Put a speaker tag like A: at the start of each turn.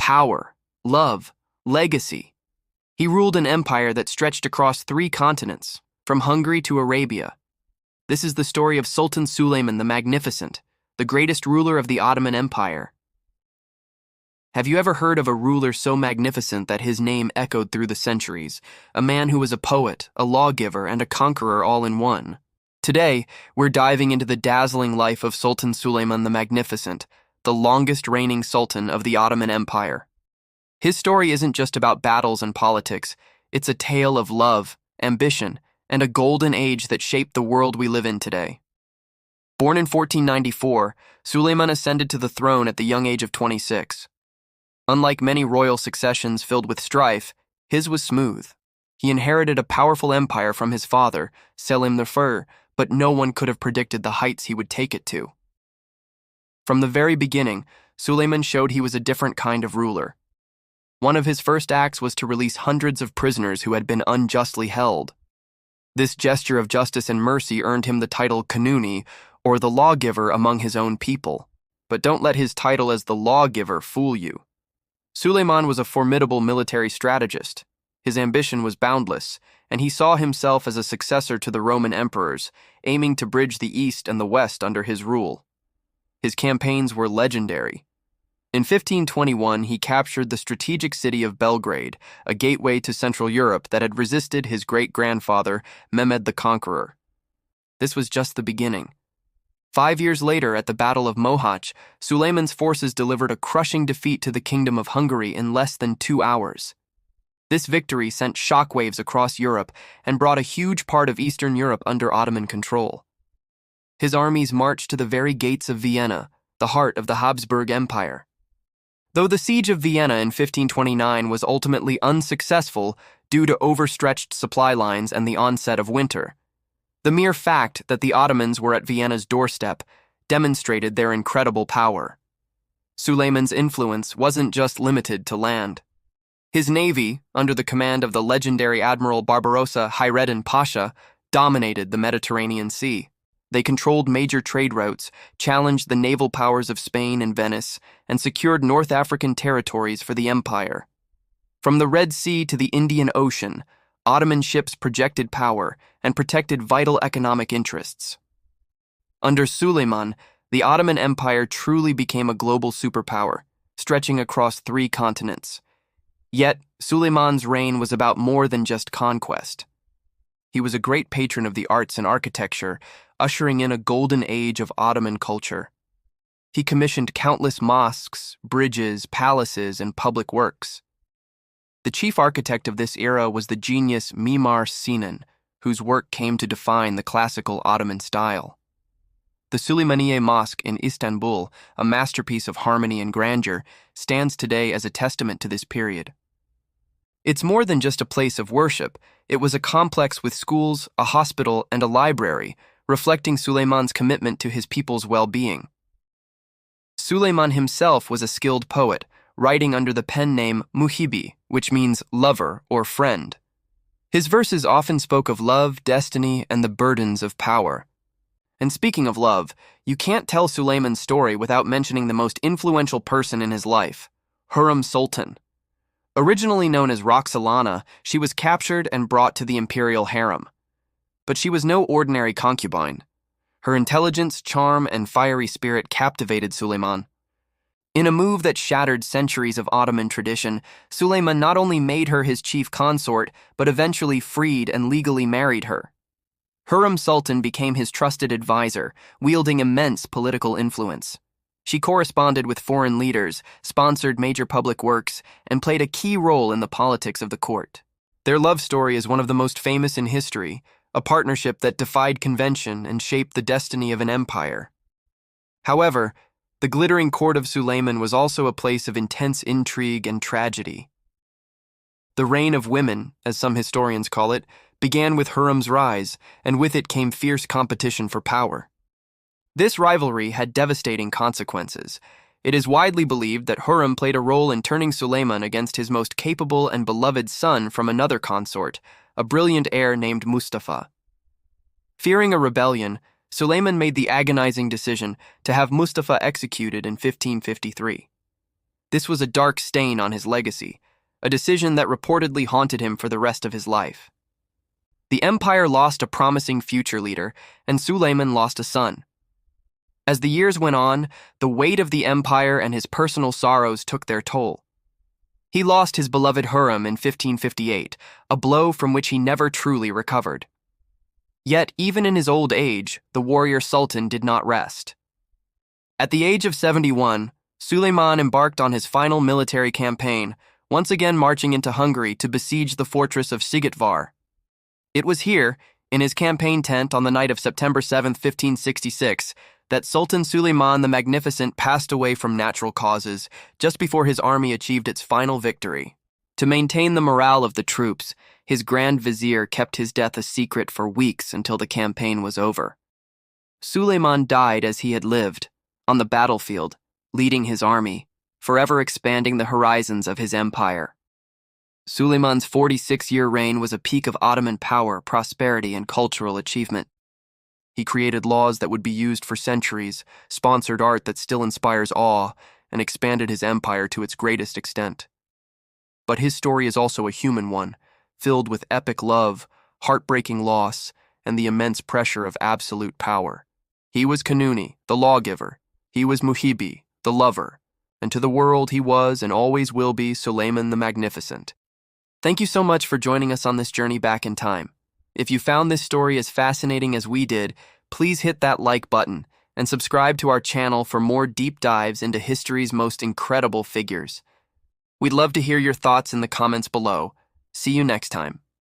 A: power, love, legacy. He ruled an empire that stretched across 3 continents, from Hungary to Arabia. This is the story of Sultan Suleiman the Magnificent, the greatest ruler of the Ottoman Empire. Have you ever heard of a ruler so magnificent that his name echoed through the centuries, a man who was a poet, a lawgiver, and a conqueror all in one? Today, we're diving into the dazzling life of Sultan Suleiman the Magnificent, the longest reigning sultan of the Ottoman Empire. His story isn't just about battles and politics, it's a tale of love, ambition, and a golden age that shaped the world we live in today. Born in 1494, Suleiman ascended to the throne at the young age of 26. Unlike many royal successions filled with strife, his was smooth. He inherited a powerful empire from his father, Selim I, but no one could have predicted the heights he would take it to. From the very beginning, Suleiman showed he was a different kind of ruler. One of his first acts was to release hundreds of prisoners who had been unjustly held. This gesture of justice and mercy earned him the title Kanuni, or the lawgiver among his own people. But don't let his title as the lawgiver fool you. Suleiman was a formidable military strategist. His ambition was boundless, and he saw himself as a successor to the Roman emperors, aiming to bridge the East and the West under his rule. His campaigns were legendary. In 1521, he captured the strategic city of Belgrade, a gateway to Central Europe that had resisted his great-grandfather, Mehmed the Conqueror. This was just the beginning. 5 years later, at the Battle of Mohacs, Suleiman's forces delivered a crushing defeat to the Kingdom of Hungary in less than 2 hours. This victory sent shockwaves across Europe and brought a huge part of Eastern Europe under Ottoman control. His armies marched to the very gates of Vienna, the heart of the Habsburg Empire. Though the siege of Vienna in 1529 was ultimately unsuccessful due to overstretched supply lines and the onset of winter, the mere fact that the Ottomans were at Vienna's doorstep demonstrated their incredible power. Suleiman's influence wasn't just limited to land. His navy, under the command of the legendary Admiral Barbarossa Hayreddin Pasha, dominated the Mediterranean Sea. They controlled major trade routes, challenged the naval powers of Spain and Venice, and secured North African territories for the empire. From the Red Sea to the Indian Ocean, Ottoman ships projected power and protected vital economic interests. Under Suleiman, the Ottoman Empire truly became a global superpower, stretching across 3 continents. Yet, Suleiman's reign was about more than just conquest. He was a great patron of the arts and architecture, ushering in a golden age of Ottoman culture. He commissioned countless mosques, bridges, palaces, and public works. The chief architect of this era was the genius Mimar Sinan, whose work came to define the classical Ottoman style. The Süleymaniye Mosque in Istanbul, a masterpiece of harmony and grandeur, stands today as a testament to this period. It's more than just a place of worship. It was a complex with schools, a hospital, and a library, reflecting Suleiman's commitment to his people's well-being. Suleiman himself was a skilled poet, writing under the pen name Muhibi, which means lover or friend. His verses often spoke of love, destiny, and the burdens of power. And speaking of love, you can't tell Suleiman's story without mentioning the most influential person in his life, Hurrem Sultan. Originally known as Roxolana, she was captured and brought to the imperial harem. But she was no ordinary concubine. Her intelligence, charm, and fiery spirit captivated Suleiman. In a move that shattered centuries of Ottoman tradition, Suleiman not only made her his chief consort, but eventually freed and legally married her. Hurrem Sultan became his trusted advisor, wielding immense political influence. She corresponded with foreign leaders, sponsored major public works, and played a key role in the politics of the court. Their love story is one of the most famous in history, a partnership that defied convention and shaped the destiny of an empire. However, the glittering court of Suleiman was also a place of intense intrigue and tragedy. The reign of women, as some historians call it, began with Hurrem's rise, and with it came fierce competition for power. This rivalry had devastating consequences. It is widely believed that Hurrem played a role in turning Suleiman against his most capable and beloved son from another consort, a brilliant heir named Mustafa. Fearing a rebellion, Suleiman made the agonizing decision to have Mustafa executed in 1553. This was a dark stain on his legacy, a decision that reportedly haunted him for the rest of his life. The empire lost a promising future leader, and Suleiman lost a son. As the years went on, the weight of the empire and his personal sorrows took their toll. He lost his beloved harem in 1558, a blow from which he never truly recovered. Yet, even in his old age, the warrior Sultan did not rest. At the age of 71, Suleiman embarked on his final military campaign, once again marching into Hungary to besiege the fortress of Szigetvar. It was here, in his campaign tent on the night of September 7, 1566, that Sultan Suleiman the Magnificent passed away from natural causes just before his army achieved its final victory. To maintain the morale of the troops, his Grand Vizier kept his death a secret for weeks until the campaign was over. Suleiman died as he had lived, on the battlefield, leading his army, forever expanding the horizons of his empire. Suleiman's 46-year reign was a peak of Ottoman power, prosperity, and cultural achievement. He created laws that would be used for centuries, sponsored art that still inspires awe, and expanded his empire to its greatest extent. But his story is also a human one, filled with epic love, heartbreaking loss, and the immense pressure of absolute power. He was Kanuni, the lawgiver. He was Muhibi, the lover. And to the world he was and always will be Suleiman the Magnificent. Thank you so much for joining us on this journey back in time. If you found this story as fascinating as we did, please hit that like button and subscribe to our channel for more deep dives into history's most incredible figures. We'd love to hear your thoughts in the comments below. See you next time.